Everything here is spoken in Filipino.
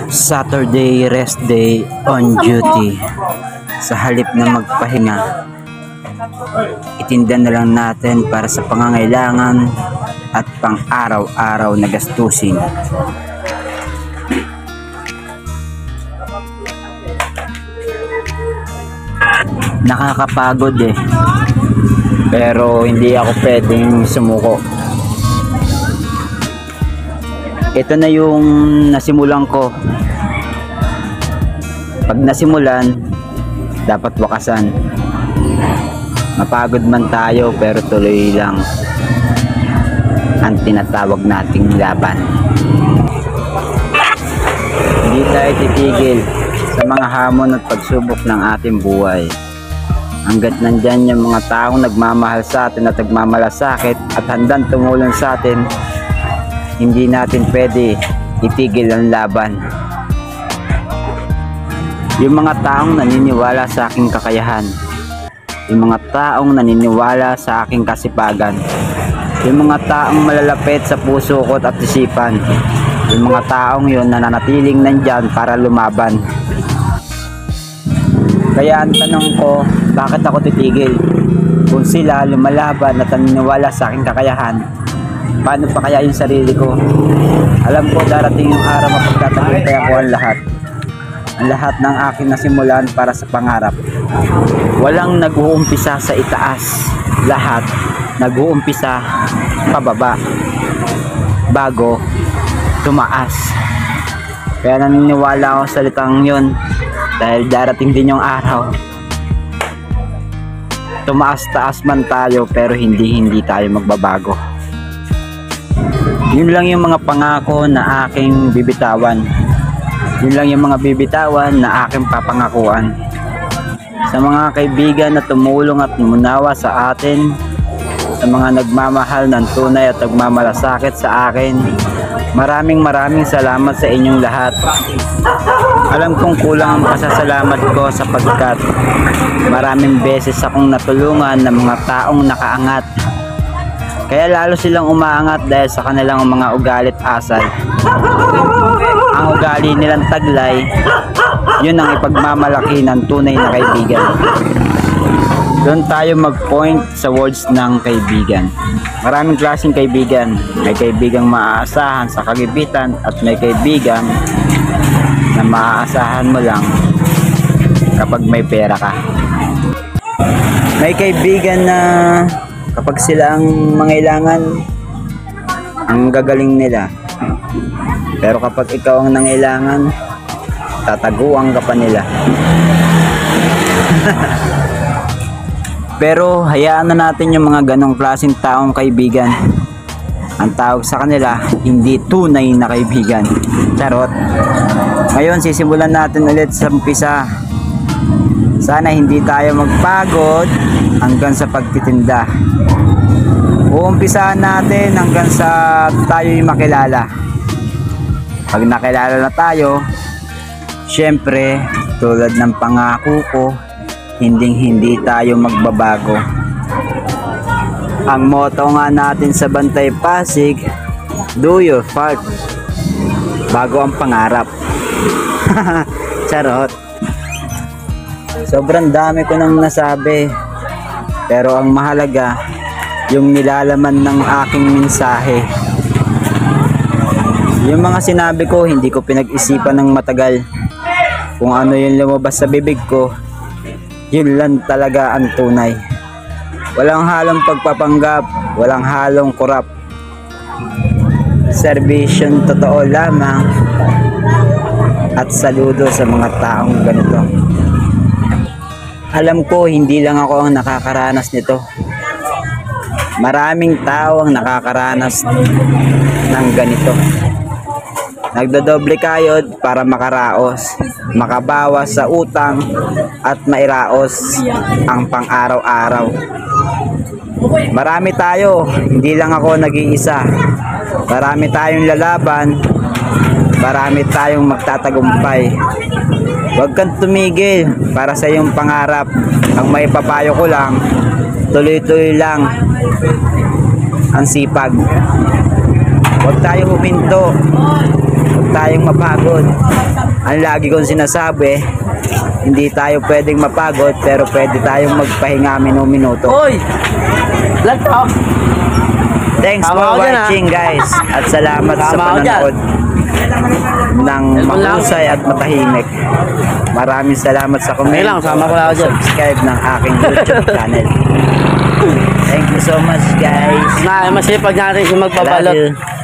Saturday rest day on duty. Sa halip na magpahinga, itinda na lang natin para sa pangangailangan at pang-araw-araw na gastusin. Nakakapagod pero hindi ako pwedeng sumuko. Ito na yung nasimulan ko. Pag nasimulan, dapat wakasan. Mapagod man tayo pero tuloy lang ang tinatawag nating laban. Hindi tayo titigil sa mga hamon at pagsubok ng ating buhay. Hanggat nandyan yung mga taong nagmamahal sa atin at nagmamalasakit at handang tumulong sa atin, hindi natin pwede itigil ang laban. Yung mga taong naniniwala sa aking kakayahan, yung mga taong naniniwala sa aking kasipagan, yung mga taong malalapit sa puso ko at isipan, yung mga taong yun na nanatiling nandyan para lumaban. Kaya ang tanong ko, bakit ako titigil? Kung sila lumalaban at naniniwala sa aking kakayahan, paano pa kaya yung sarili ko? Alam ko darating yung araw mapagtatagumpay ako ang lahat. Ang lahat ng aking nasimulan para sa pangarap. Walang nag-uumpisa sa itaas. Lahat nag-uumpisa pababa bago tumaas. Kaya naniniwala ako sa salitang yun dahil darating din yung araw. Tumaas-taas man tayo pero hindi tayo magbabago. Yun lang yung mga pangako na aking bibitawan. Yun lang yung mga bibitawan na aking papangakuan. Sa mga kaibigan na tumulong at umunawa sa atin, sa mga nagmamahal ng tunay at nagmamalasakit sa akin, maraming salamat sa inyong lahat. Alam kong kulang ang pasasalamat ko sapagkat maraming beses akong natulungan ng mga taong nakaangat. Kaya lalo silang umaangat dahil sa kanilang mga ugalit asal. Ang ugali nilang taglay, yun ang ipagmamalaki ng tunay na kaibigan. Doon tayo mag-point sa words ng kaibigan. Maraming klaseng kaibigan. May kaibigang maaasahan sa kagipitan at may kaibigan na maaasahan mo lang kapag may pera ka. May kaibigan na kapag sila ang mangailangan, ang gagaling nila. Pero kapag ikaw ang nangailangan, tataguan ka pa nila. Pero hayaan na natin yung mga ganong klaseng taong kaibigan. Ang tawag sa kanila, hindi tunay na kaibigan. Charot. Ngayon, sisimulan natin ulit sa umpisa. Sana hindi tayo magpagod hanggang sa pagtitinda. Uumpisahan natin hanggang sa tayo'y makilala. Pag nakilala na tayo, syempre, tulad ng pangako ko, hindi tayo magbabago. Ang motto nga natin sa Bantay Pasig, do your part bago ang pangarap. Charot. Sobrang dami ko nang nasabi, pero ang mahalaga yung nilalaman ng aking mensahe. Yung mga sinabi ko, hindi ko pinag-isipan ng matagal. Kung ano yung lumabas sa bibig ko, yun lang talaga ang tunay. Walang halong pagpapanggap, walang halong kurap. Servisyon totoo lamang. At saludo sa mga taong ganito. Alam ko hindi lang ako ang nakakaranas nito. Maraming tao ang nakakaranas ng ganito. Nagdodoble kayod para makaraos, makabawas sa utang at mairaos ang pang-araw-araw. Marami tayo, hindi lang ako nag-iisa. Marami tayong lalaban, marami tayong magtatagumpay. Huwag kang tumigil para sa iyong pangarap. Ang may papayo ko lang, tuloy-tuloy lang ang sipag. Huwag tayo huminto. tayong mapagod. Ang lagi kong sinasabi, hindi tayo pwedeng mapagod pero pwede tayong magpahinga minuto. Hoy! Lag to. Thanks Tama for ako dyan, watching guys at salamat sa Tama ako dyan. panonood ng mahusay at matahimik. Maraming salamat sa comment lang, sama ko lang ako dyan. subscribe ng aking YouTube channel. Thank you so much guys. Masipag natin si I love magbabalot. you.